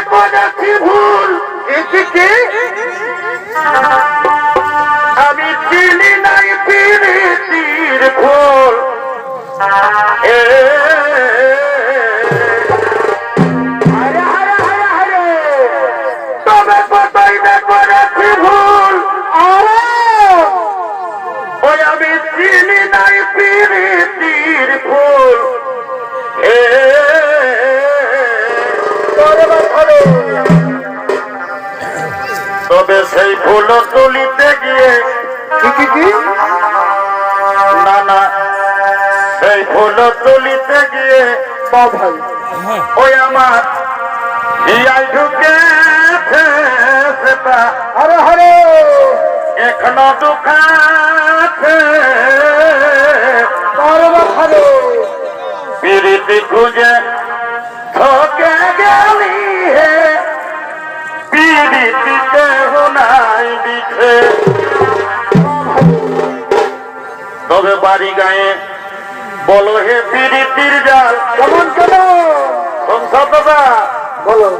করেছি ভুল এদিকে আমি চিনি নাই প্রীতির ফুল তবে কোথায় করেছি ভুল ওই আমি চিনি নাই প্রীতির ফুল তবে সেই ফুল তুলিতে গিয়ে না না সেই ফুল তুলিতে গিয়ে ওই আমার হিয়াই ঢুকে হরে হরে এখনো দুঃখাছে প্রীতি খুঁজে ঠকে গেলি হে প্রীতিতে নাই দিছে তবে বাড়ি গায়ে বলো হে প্রীতির জাল কেমন কেন সংসার দাদা বলো